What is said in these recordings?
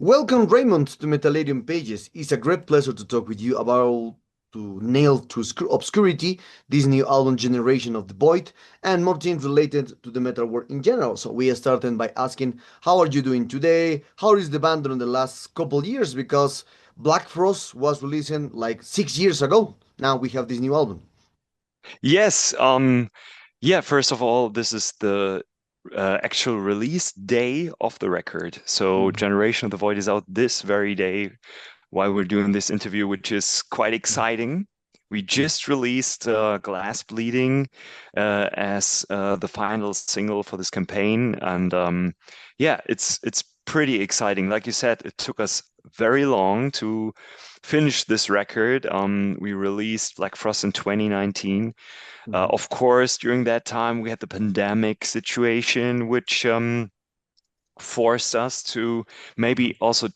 Welcome, Raimund, to Metallarium Pages. It's a great pleasure to talk with you about to nail to obscurity, this new album generation of the void, and more things related to the metal world in general. So we are starting by asking, how are you doing today? How is the band in the last couple years? Because Black Frost was releasing like 6 years ago. Now we have this new album. Yes, yeah, first of all, this is the actual release day of the record. So Mhm. Generation of the Void is out this very day while we're doing this interview, which is quite exciting. We just released Glass Bleeding as the final single for this campaign, and yeah, it's pretty exciting. Like you said, it took us very long to finish this record. We released Black Frost in 2019. Mhm. Of course, during that time, we had the pandemic situation, which forced us to maybe also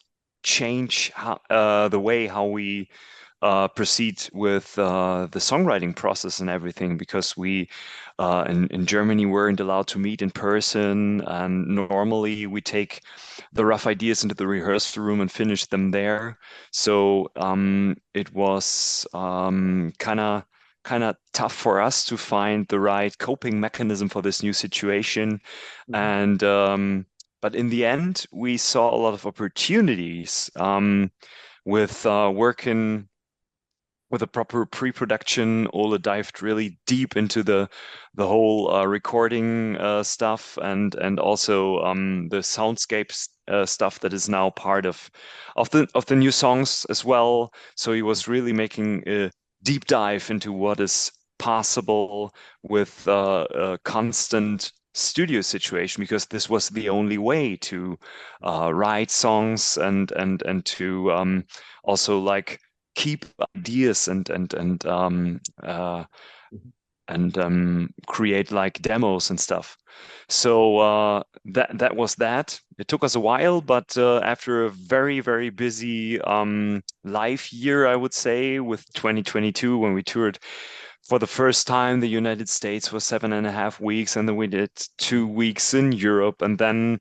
change the way how we proceed with the songwriting process and everything, because we in Germany weren't allowed to meet in person, and normally we take the rough ideas into the rehearsal room and finish them there. So it was kind of tough for us to find the right coping mechanism for this new situation. Mhm. And but in the end, we saw a lot of opportunities with working with a proper pre-production. Ola dived really deep into the whole recording stuff, and also the soundscapes stuff that is now part of the new songs as well. So he was really making a deep dive into what is possible with a constant studio situation, because this was the only way to write songs and to also like keep ideas Mhm. and create like demos and stuff. So that was that. It took us a while, but after a very busy live year, I would say, with 2022, when we toured for the first time the United States for 7.5 weeks, and then we did 2 weeks in Europe, and then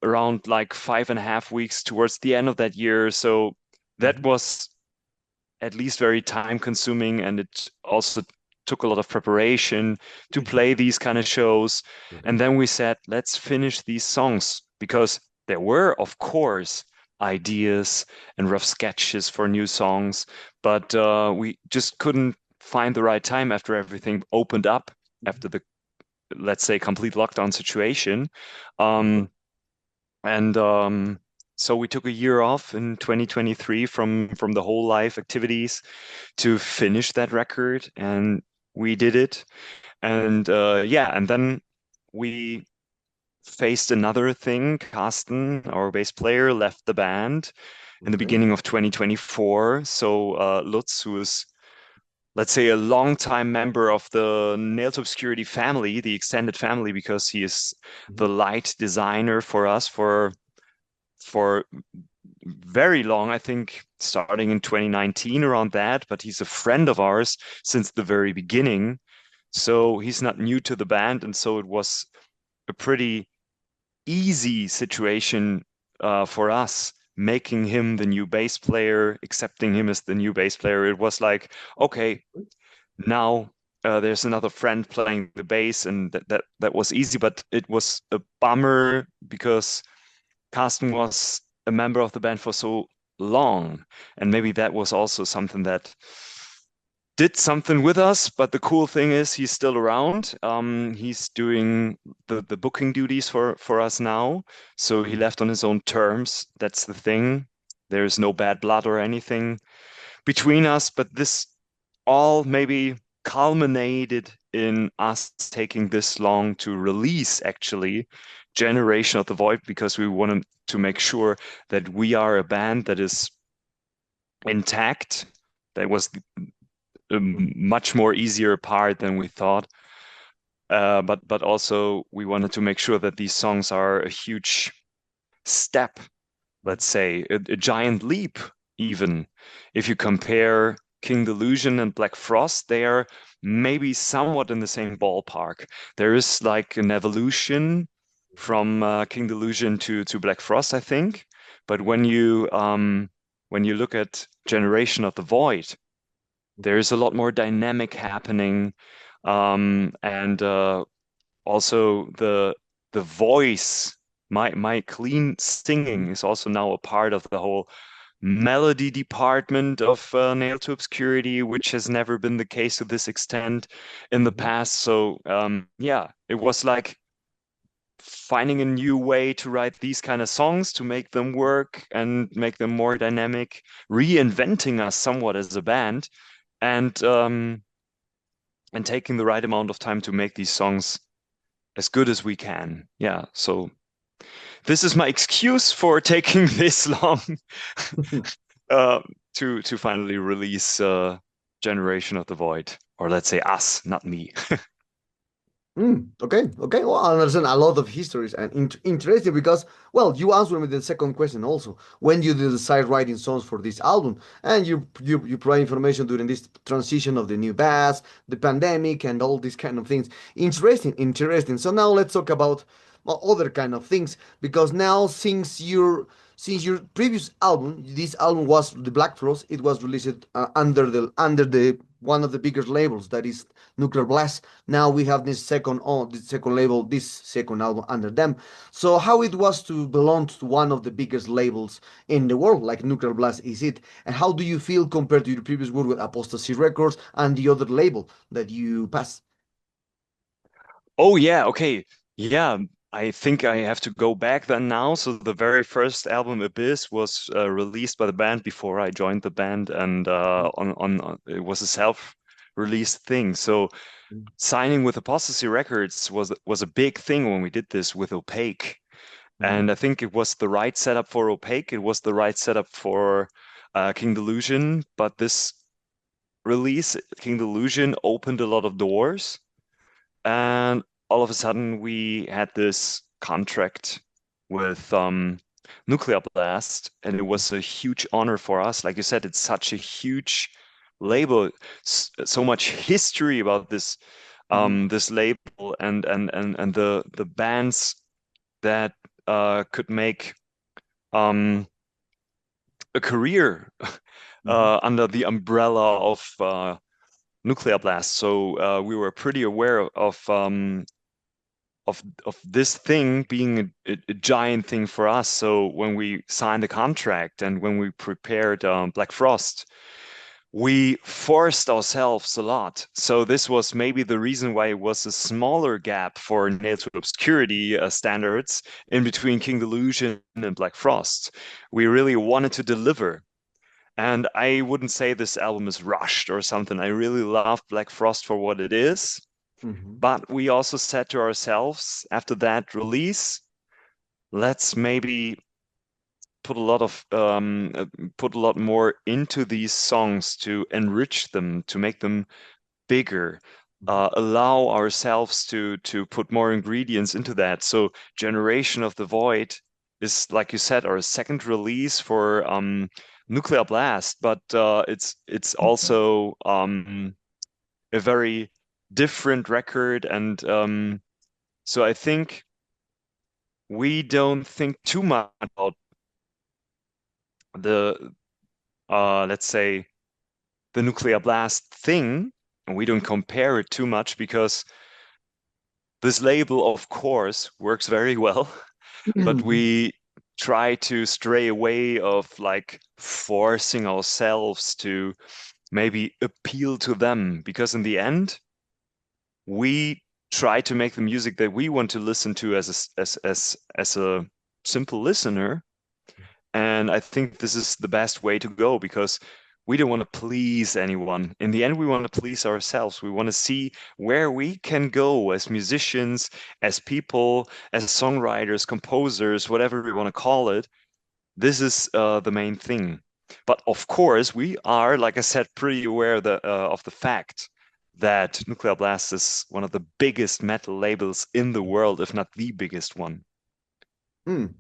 around like 5.5 weeks towards the end of that year. So that Mhm. was at least very time consuming, and it also took a lot of preparation to Mhm. play these kind of shows. And Mhm. then we said, let's finish these songs, because there were, of course, ideas and rough sketches for new songs, but we just couldn't find the right time after everything opened up after the, let's say, complete lockdown situation. Um, and so we took a year off in 2023 from the whole life activities to finish that record, and we did it. And yeah, and then we faced another thing. Carsten, our bass player, left the band in the Okay. beginning of 2024. So Lutz, who is, let's say, a longtime member of the Nail to Obscurity family, the extended family, because he is Mhm. the light designer for us for very long, I think starting in 2019 around that, but he's a friend of ours since the very beginning. So he's not new to the band. And so it was a pretty easy situation for us, making him the new bass player, accepting him as the new bass player. It was like, okay, now there's another friend playing the bass, and that was easy, but it was a bummer because Carsten was a member of the band for so long, and maybe that was also something that did something with us. But the cool thing is he's still around. He's doing the booking duties for us now. So he Mhm. left on his own terms. That's the thing. There's no bad blood or anything between us, but this all maybe culminated in us taking this long to release actually Generation of the Void, because we wanted to make sure that we are a band that is intact. That was a much more easier part than we thought. But also we wanted to make sure that these songs are a huge step, let's say, a giant leap, even. If you compare King Delusion and Black Frost, they are maybe somewhat in the same ballpark. There is like an evolution from King Delusion to Black Frost, I think. But when you look at Generation of the Void, there's a lot more dynamic happening, and also the voice, my clean singing is also now a part of the whole melody department of Nail to Obscurity, which has never been the case to this extent in the Mhm. past. So yeah, it was like finding a new way to write these kind of songs to make them work and make them more dynamic, reinventing us somewhat as a band, and taking the right amount of time to make these songs as good as we can. Yeah, so this is my excuse for taking this long uh, to finally release Generation of the Void, or let's say us, not me. Okay, okay. Well, I understand a lot of histories and interesting because, well, you answered me the second question also. When you decide writing songs for this album, and you provide information during this transition of the new bass, the pandemic, and all these kind of things. Interesting, interesting. So now let's talk about well, other kind of things because now since your previous album, this album was the Black Frost. It was released under the one of the biggest labels that is Nuclear Blast. Now we have this second label, this second album under them. So how it was to belong to one of the biggest labels in the world, like Nuclear Blast is it, and how do you feel compared to your previous work with Apostasy Records and the other label that you passed? Oh yeah, okay. Yeah, I think I have to go back then now. So the very first album, Abyss, was released by the band before I joined the band, and it was a self-released thing. So signing with Apostasy Records was a big thing when we did this with Opaque, and I think it was the right setup for Opaque. It was the right setup for King Delusion, but this release, King Delusion, opened a lot of doors. And all of a sudden, we had this contract with Nuclear Blast, and it was a huge honor for us. Like you said, it's such a huge label, so much history about this label, and the bands that could make um, a career under the umbrella of Nuclear Blast. So we were pretty aware of this thing being a giant thing for us. So when we signed the contract and when we prepared Black Frost, we forced ourselves a lot. So this was maybe the reason why it was a smaller gap for Nail to Obscurity standards in between King Delusion and Black Frost. We really wanted to deliver. And I wouldn't say this album is rushed or something. I really love Black Frost for what it is. Mhm. But we also said to ourselves after that release, let's maybe put a lot of put a lot more into these songs to enrich them, to make them bigger, allow ourselves to put more ingredients into that. So Generation of the Void is, like you said, our second release for Nuclear Blast, but it's also a very different record, and so I think we don't think too much about the let's say the Nuclear Blast thing, and we don't compare it too much because this label, of course, works very well, but Mhm. we try to stray away of like forcing ourselves to maybe appeal to them, because in the end, we try to make the music that we want to listen to as a simple listener. And I think this is the best way to go because we don't want to please anyone. In the end, we want to please ourselves. We want to see where we can go as musicians, as people, as songwriters, composers, whatever we want to call it. This is the main thing. But of course, we are, like I said, pretty aware of the fact that Nuclear Blast is one of the biggest metal labels in the world, if not the biggest one. Mm.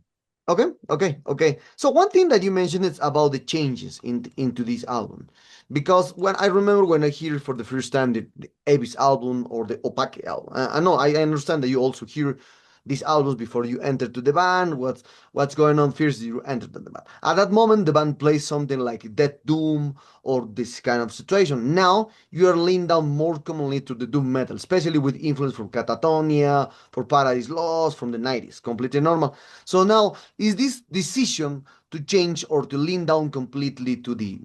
Okay, okay, okay. So one thing that you mentioned is about the changes into this album, because when I remember when I hear for the first time the Abyss album or the Opaque album, I know I understand that you also hear these albums before you enter to the band? What's going on first you enter to the band? At that moment, the band plays something like Death Doom or this kind of situation. Now you are leaned down more commonly to the doom metal, especially with influence from Catatonia, for Paradise Lost from the 90s. Completely normal. So now, is this decision to change or to lean down completely to the,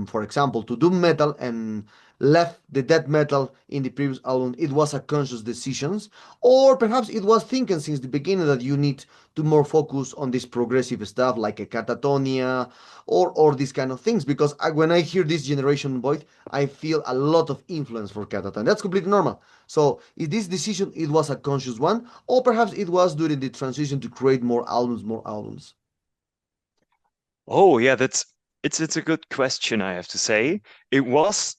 for example, to doom metal and left the death metal in the previous album, it was a conscious decision, or perhaps it was thinking since the beginning that you need to more focus on this progressive stuff like a Catatonia or these kind of things? Because when I hear this generation voice, I feel a lot of influence for Catatonia. That's completely normal. So is this decision, it was a conscious one, or perhaps it was during the transition to create more albums, more albums? Oh yeah, it's a good question, I have to say. It was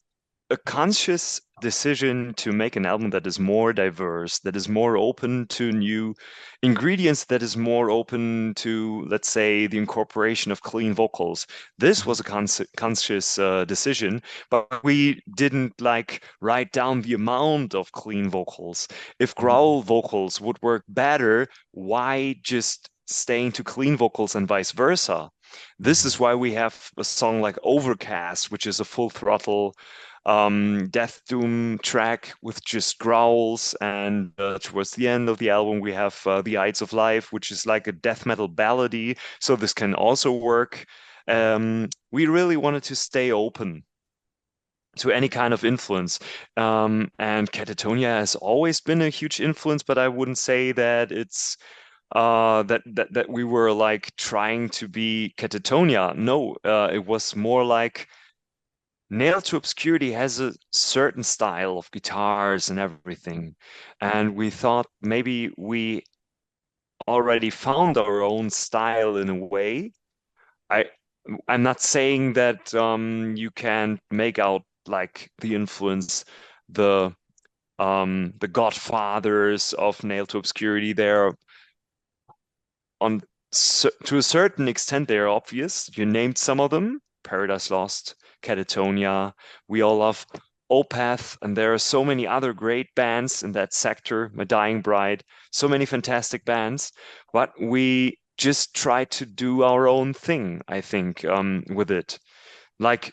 a conscious decision to make an album that is more diverse, that is more open to new ingredients, that is more open to, let's say, the incorporation of clean vocals. This was a conscious decision, but we didn't like write down the amount of clean vocals. If growl vocals would work better, why just staying to clean vocals and vice versa? This is why we have a song like Overcast, which is a full throttle death doom track with just growls. And towards the end of the album, we have The Ides of Life, which is like a death metal ballady. So this can also work. We really wanted to stay open to any kind of influence. And Catatonia has always been a huge influence, but I wouldn't say that it's that we were like trying to be Catatonia. No, it was more like Nail to Obscurity has a certain style of guitars and everything, and we thought maybe we already found our own style in a way. I I'm not saying that you can make out like the influence, the godfathers of Nail to Obscurity there on to a certain extent they are obvious. You named some of them: Paradise Lost, Catatonia. We all love Opeth, and there are so many other great bands in that sector. My Dying Bride, so many fantastic bands. But we just try to do our own thing, I think, with it. Like,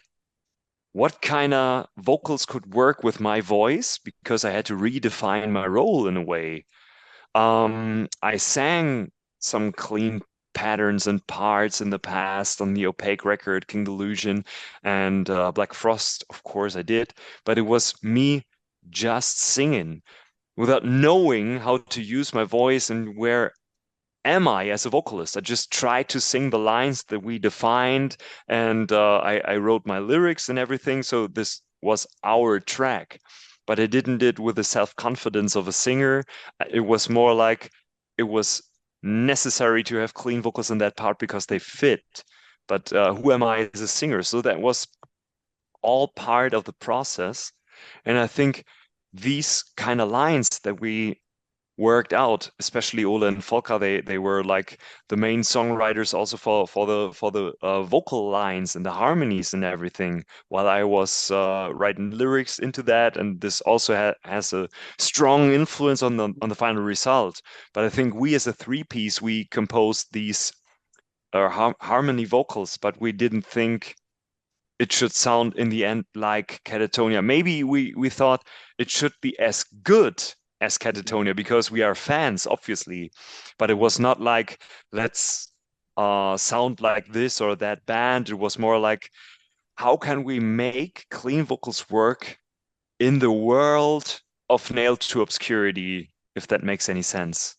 what kind of vocals could work with my voice? Because I had to redefine my role in a way. I sang some clean patterns and parts in the past on the Opaque record, King Delusion, and Black Frost, of course, I did. But it was me just singing without knowing how to use my voice and where am I as a vocalist. I just tried to sing the lines that we defined, and I wrote my lyrics and everything. So this was our track, but I didn't do it with the self-confidence of a singer. It was more like it was necessary to have clean vocals in that part because they fit. But who am I as a singer? So that was all part of the process. And I think these kind of lines that we worked out, especially Ole and Volker. They were like the main songwriters also for the vocal lines and the harmonies and everything. While I was writing lyrics into that, and this also has a strong influence on the final result. But I think we as a three-piece we composed these harmony vocals, but we didn't think it should sound in the end like Catatonia. Maybe we thought it should be as good as Catatonia because we are fans, obviously, but it was not like let's sound like this or that band. It was more like how can we make clean vocals work in the world of Nailed to Obscurity, if that makes any sense.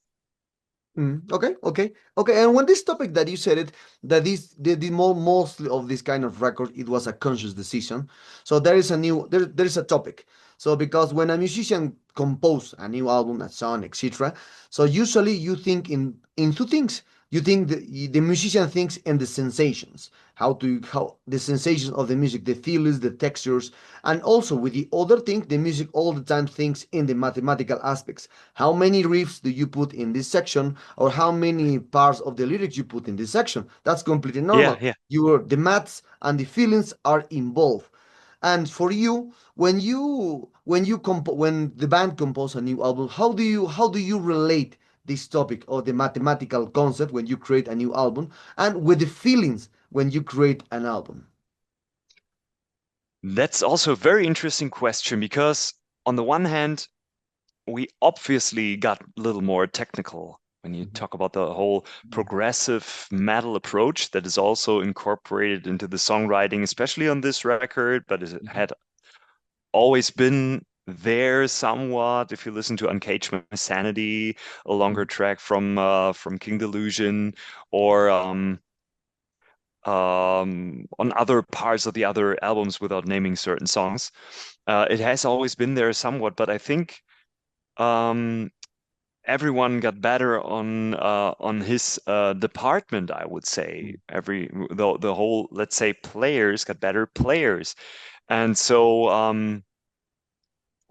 Okay, okay, okay. And when this topic that you said it, that the more mostly of this kind of record, it was a conscious decision. So there is a topic. So because when a musician compose a new album, a song, etc., so usually you think in two things. You think the musician thinks in the sensations, how the sensations of the music, the feelings, the textures, and also with the other thing, the music all the time thinks in the mathematical aspects. How many riffs do you put in this section, or how many parts of the lyrics you put in this section? That's completely Yeah, normal. yeah. The maths and the feelings are involved. And for you, when the band compose a new album, how do you relate this topic of the mathematical concept when you create a new album and with the feelings when you create an album? That's also a very interesting question because on the one hand, we obviously got a little more technical when you Mhm. talk about the whole progressive metal approach that is also incorporated into the songwriting, especially on this record, but it Mhm. had always been there somewhat. If you listen to Uncaged My Sanity, a longer Mhm. track from King Delusion, or on other parts of the other albums without naming certain songs, it has always been there somewhat. But I think um, everyone got better on his department, I would say. The whole, let's say, players got better players. And so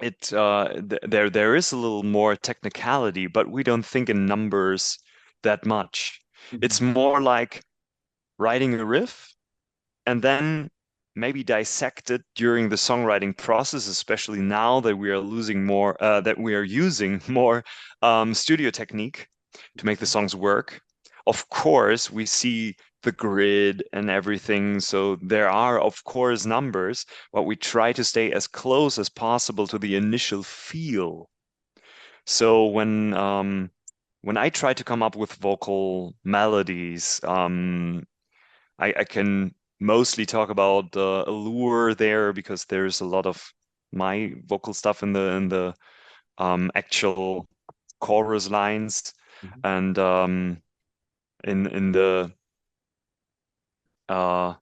there is a little more technicality, but we don't think in numbers that much. It's Mhm. more like writing a riff and then maybe dissect it during the songwriting process, especially now that we are that we are using more studio technique to make the songs work. Of course, we see the grid and everything, so there are, of course, numbers, but we try to stay as close as possible to the initial feel. So when I try to come up with vocal melodies, I can mostly talk about the allure there because there's a lot of my vocal stuff in the actual chorus lines Mhm. and in uh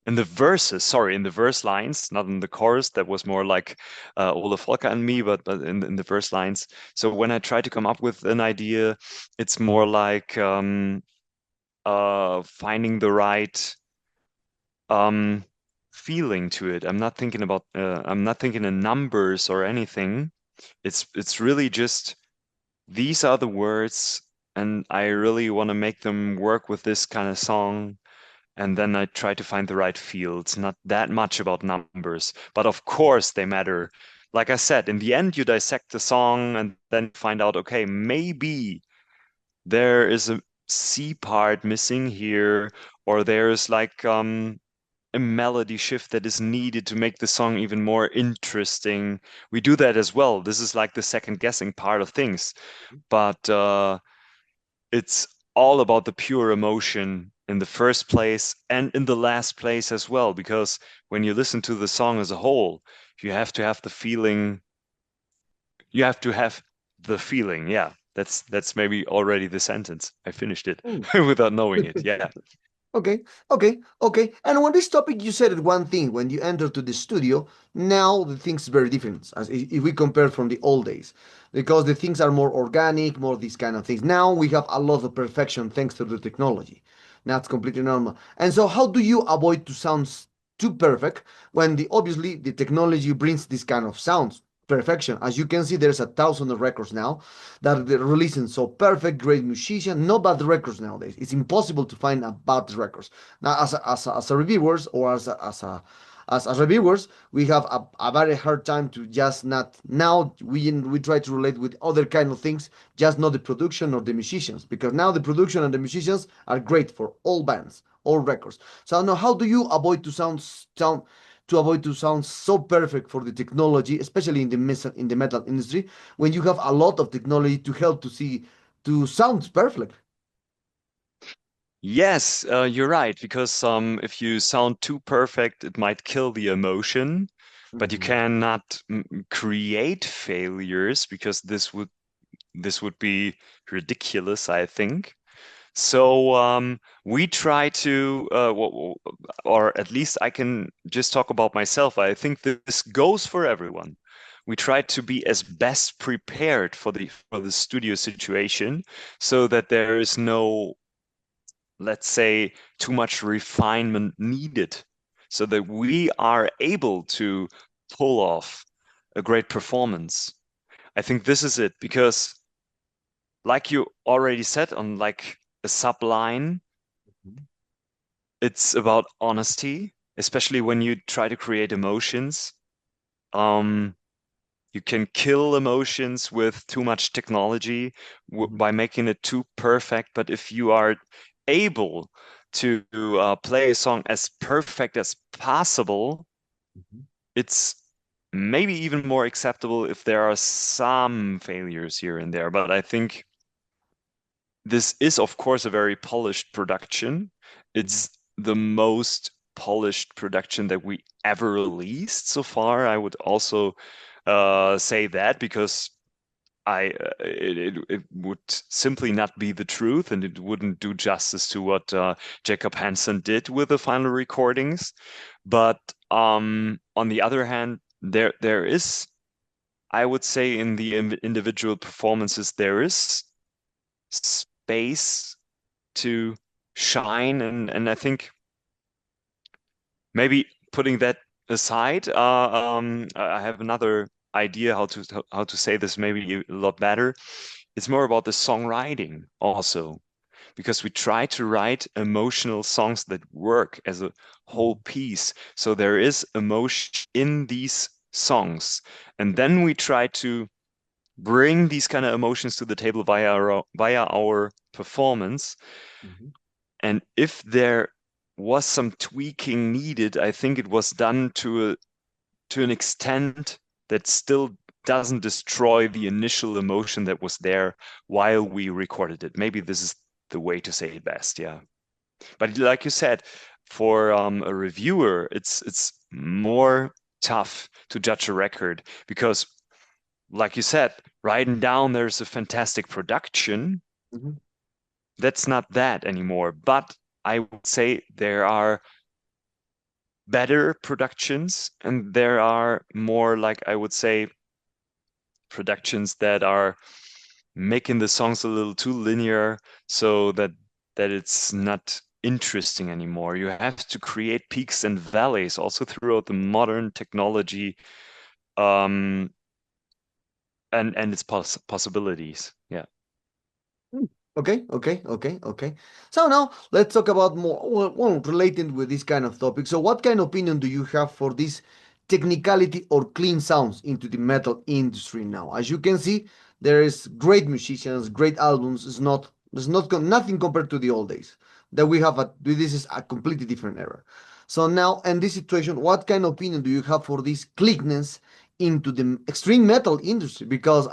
in the verses, sorry, in the verse lines, not in the chorus. That was more like Ole Volker and me, but in the verse lines. So when I try to come up with an idea, it's more like finding the right um feeling to it. I'm not thinking in numbers or anything. It's really just these are the words and I really want to make them work with this kind of song. And then I try to find the right feel. It's not that much about numbers, but of course they matter. Like I said, in the end, you dissect the song and then find out, okay, maybe there is a C part missing here, or there's like a melody shift that is needed to make the song even more interesting. We do that as well. This is like the second guessing part of things, but it's all about the pure emotion in the first place and in the last place as well. Because when you listen to the song as a whole, you have to have the feeling. You have to have the feeling. Yeah, that's maybe already the sentence. I finished it Mm. without knowing it. Yeah. Okay, okay, okay. And on this topic, you said one thing when you enter to the studio. Now the things very different as if we compare from the old days, because the things are more organic, more these kind of things. Now we have a lot of perfection thanks to the technology. That's completely normal. And so, how do you avoid to sound too perfect when the obviously the technology brings this kind of sounds? Perfection. As you can see, there's 1,000 of records now that they're releasing. So perfect, great musician, no bad records nowadays. It's impossible to find a bad records. Now, as a reviewers or as reviewers, we have a very hard time to just not now we try to relate with other kind of things, just not the production or the musicians, because now the production and the musicians are great for all bands, all records. So now, how do you avoid to sound so perfect for the technology, especially in the metal industry, when you have a lot of technology to help to sound perfect? Yes, you're right, because if you sound too perfect, it might kill the emotion, but you Mhm. cannot create failures because this would be ridiculous, I think. So we try to, or at least I can just talk about myself. I think this goes for everyone. We try to be as best prepared for the studio situation so that there is no, let's say, too much refinement needed, so that we are able to pull off a great performance. I think this is it because, like you already said on like a subline, it's about honesty, especially when you try to create emotions. Um, You can kill emotions with too much technology Mhm. by making it too perfect. But if you are able to play a song as perfect as possible, Mhm. it's maybe even more acceptable if there are some failures here and there. But I think this is, of course, a very polished production. Mhm. It's the most polished production that we ever released so far. I would also say that because it would simply not be the truth, and it wouldn't do justice to what Jacob Hansen did with the final recordings. But on the other hand, there is, I would say, in the individual performances, there is space to shine, and I think maybe putting that aside, I have another idea how to say this maybe a lot better. It's more about the songwriting also, because we try to write emotional songs that work as a whole Mhm. piece. So there is emotion in these songs, and then we try to bring these kind of emotions to the table via our performance. Mhm. And if there was some tweaking needed, I think it was done to an extent that still doesn't destroy the initial emotion that was there while we recorded it. Maybe this is the way to say it best, yeah. But like you said, for a reviewer, it's more tough to judge a record because, like you said, writing down there's a fantastic production. Mhm. That's not that anymore. But I would say there are better productions, and there are more, like I would say, productions that are making the songs a little too linear so that it's not interesting anymore. You have to create peaks and valleys also throughout the modern technology, um, and its possibilities. Yeah. Mm. Okay, okay, okay, okay. So now let's talk about more, well, related with this kind of topic. So what kind of opinion do you have for this technicality or clean sounds into the metal industry now? As you can see, there is great musicians, great albums. Nothing compared to the old days. That we have this is a completely different era. So now, in this situation, what kind of opinion do you have for this cleanness into the extreme metal industry? Because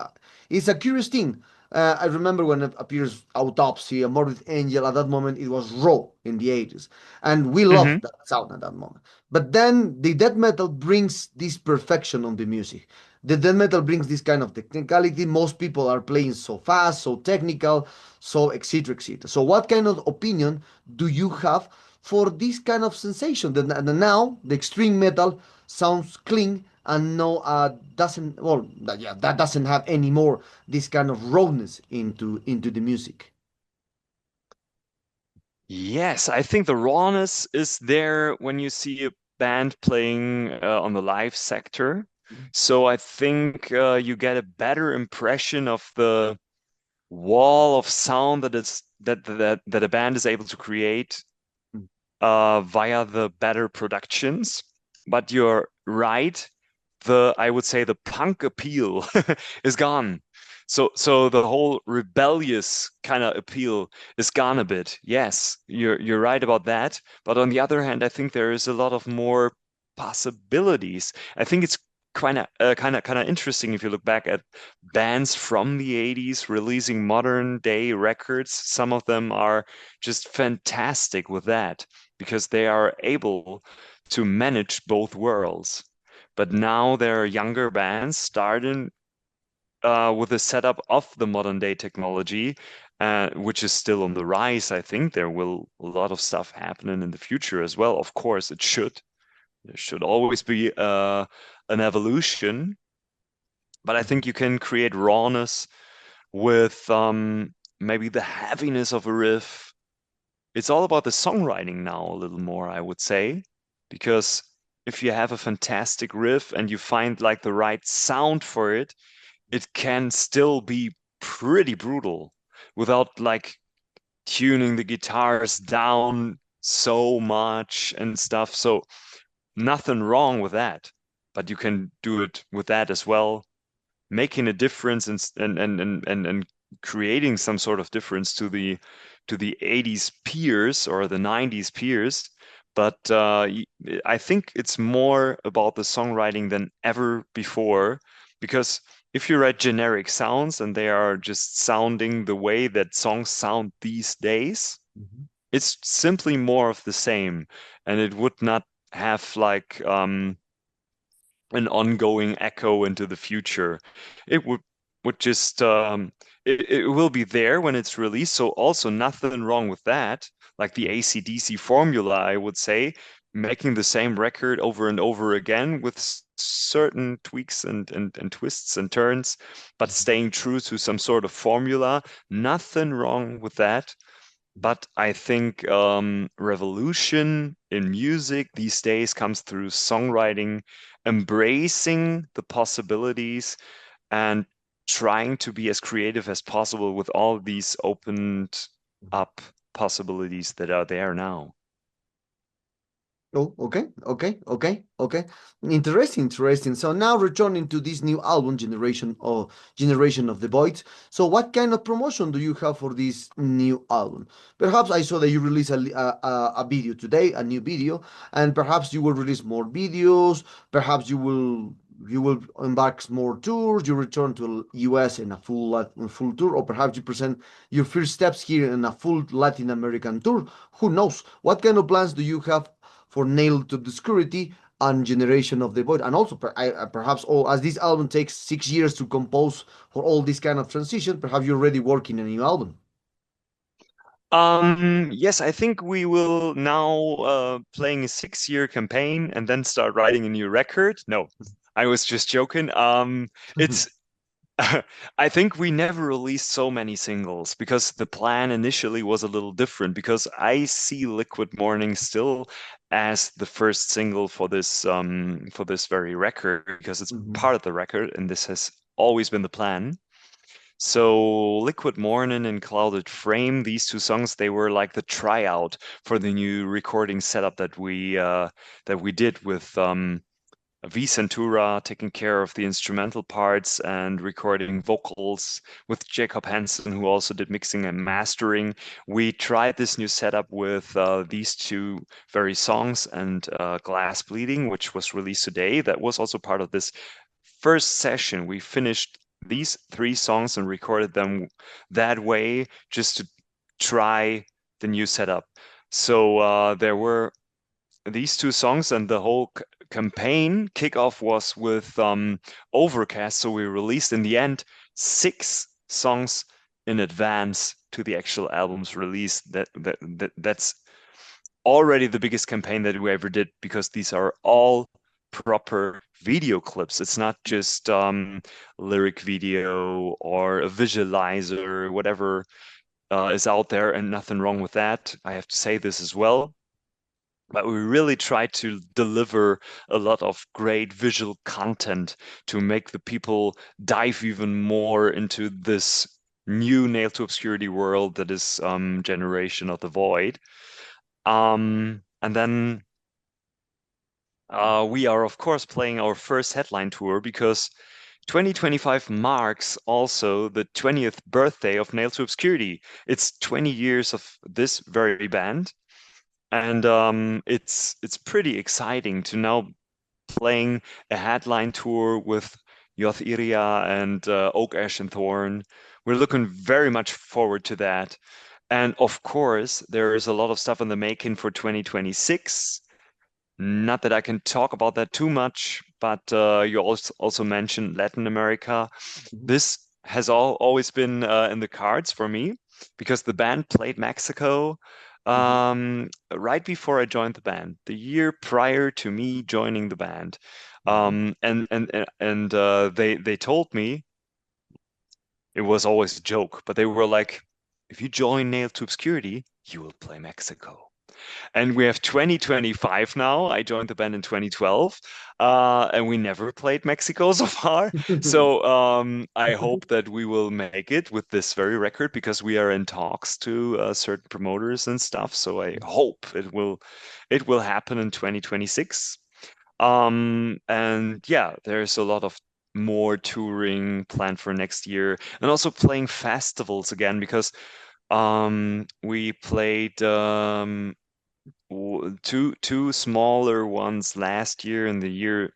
it's a curious thing. I remember when it appears Autopsy, a Morbid Angel. At that moment, it was raw in the 80s, and we Hmm. loved that sound at that moment. But then the death metal brings this perfection on the music. The death metal brings this kind of technicality. Most people are playing so fast, so technical, so etc. etc. So, what kind of opinion do you have for this kind of sensation? That now the extreme metal sounds clean and no doesn't well yeah, that doesn't have any more this kind of rawness into the music. Yes, I think the rawness is there when you see a band playing on the live sector. So I think you get a better impression of the wall of sound that a band is able to create via the better productions. But you're right, I would say the punk appeal is gone. So the whole rebellious kind of appeal is gone a bit. Yes, you're right about that. But on the other hand, I think there is a lot of more possibilities. I think it's kind of interesting if you look back at bands from the 80s releasing modern day records. Some of them are just fantastic with that because they are able to manage both worlds. But now there are younger bands starting with the setup of the modern day technology, which is still on the rise. I think there will a lot of stuff happening in the future as well. Of course, it should. There should always be an evolution, but I think you can create rawness with maybe the heaviness of a riff. It's all about the songwriting now, a little more, I would say, because if you have a fantastic riff and you find like the right sound for it, it can still be pretty brutal without like tuning the guitars down so much and stuff. So nothing wrong with that, but you can do it with that as well. making a difference and creating some sort of difference to the 80s peers or the 90s peers. But I think it's more about the songwriting than ever before, because if you write generic sounds and they are just sounding the way that songs sound these days, Mhm. it's simply more of the same, and it would not have like an ongoing echo into the future. It would just it will be there when it's released, so also nothing wrong with that. Like the AC/DC formula, I would say, making the same record over and over again with certain tweaks and twists and turns, but Mhm. staying true to some sort of formula. Nothing wrong with that. But I think revolution in music these days comes through songwriting, embracing the possibilities and trying to be as creative as possible with all these opened Mhm. up possibilities that are there now. Oh, okay, okay, okay, okay. Interesting, interesting. So now returning to this new album, Generation of the Void. So what kind of promotion do you have for this new album? Perhaps I saw that you released a video today, a new video, and perhaps you will release more videos. Perhaps you will embark more tours. You return to US in a full tour, or perhaps you present your first steps here in a full Latin American tour. Who knows? What kind of plans do you have for Nailed to Obscurity and Generation of the Void? And also, perhaps, as this album takes 6 years to compose for all this kind of transition, perhaps you're already working on a new album. Yes, I think we will now playing a 6-year campaign and then start writing a new record. No, I was just joking. It's I think we never released so many singles because the plan initially was a little different, because I see Liquid Morning still as the first single for this very record, because it's Mhm. part of the record and this has always been the plan. So Liquid Morning and Clouded Frame, these two songs, they were like the tryout for the new recording setup that we did with V Centura taking care of the instrumental parts and recording vocals with Jacob Hansen, who also did mixing and mastering. We tried this new setup with these two very songs and Glass Bleeding, which was released today. That was also part of this first session. We finished these three songs and recorded them that way just to try the new setup. So there were these two songs, and the whole campaign kickoff was with Overcast. So we released in the end 6 songs in advance to the actual album's release. That's already the biggest campaign that we ever did, because these are all proper video clips. It's not just lyric video or a visualizer, whatever is out there, and nothing wrong with that. I have to say this as well, but we really try to deliver a lot of great visual content to make the people dive even more into this new Nail to Obscurity world that is Generation of the Void. And then we are, of course, playing our first headline tour, because 2025 marks also the 20th birthday of Nail to Obscurity. It's 20 years of this very band. And it's pretty exciting to now playing a headline tour with Yoth Iria and Oak Ash and Thorn. We're looking very much forward to that. And of course, there is a lot of stuff in the making for 2026. Not that I can talk about that too much, but you also mentioned Latin America. Mhm. This has always been in the cards for me, because the band played Mexico Mhm. right before I joined the band, the year prior to me joining the band. Mhm. They told me, it was always a joke, but they were like, if you join Nail to Obscurity, you will play Mexico. And we have 2025 now. I joined the band in 2012, and we never played Mexico so far. So I hope that we will make it with this very record, because we are in talks to certain promoters and stuff. So I hope it will happen in 2026. And yeah, there's a lot of more touring planned for next year, and also playing festivals again because we played two smaller ones last year, and the year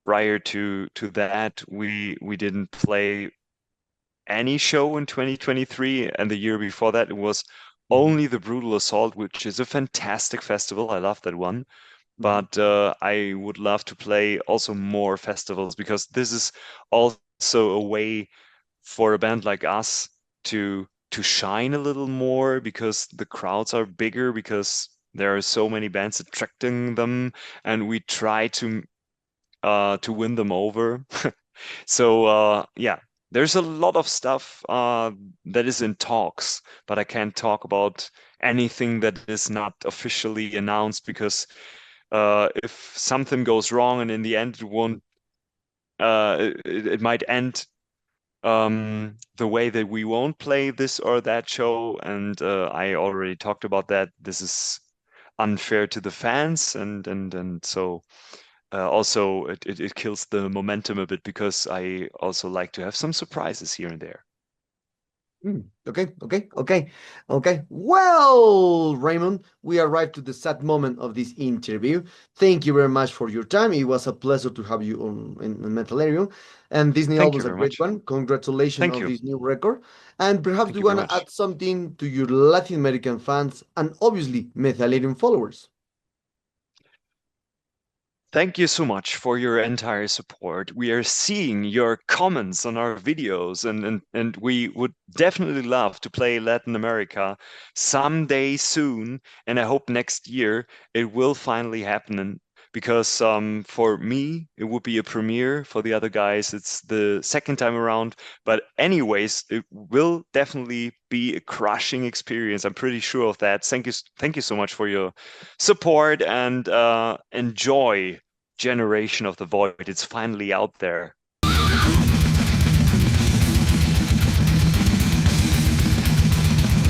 prior to that we didn't play any show in 2023, and the year before that it was Mhm, only the Brutal Assault, which is a fantastic festival. I love that one. mhm, But I would love to play also more festivals because this is also a way for a band like us to shine a little more because the crowds are bigger because there are so many bands attracting them, and we try to win them over. So yeah, there's a lot of stuff that is in talks, but I can't talk about anything that is not officially announced because if something goes wrong and in the end it won't, it might end the way that we won't play this or that show. And I already talked about that. This is unfair to the fans, and so also it kills the momentum a bit because I also like to have some surprises here and there. okay. Well, Raymond, we arrived to the sad moment of this interview. Thank you very much for your time. It was a pleasure to have you on in Metalarium. And this new Thank album you is a very great much. one. Congratulations Thank on you. this new record. And perhaps Thank you you very want to much. add something to your Latin American fans and obviously Metalarium followers. Thank you so much for your entire support. We are seeing your comments on our videos, and we would definitely love to play Latin America someday soon. And I hope next year it will finally happen. And because for me, it would be a premiere. For the other guys, it's the second time around. But anyways, it will definitely be a crushing experience. I'm pretty sure of that. Thank you so much for your support, and enjoy Generation of the Void. It's finally out there.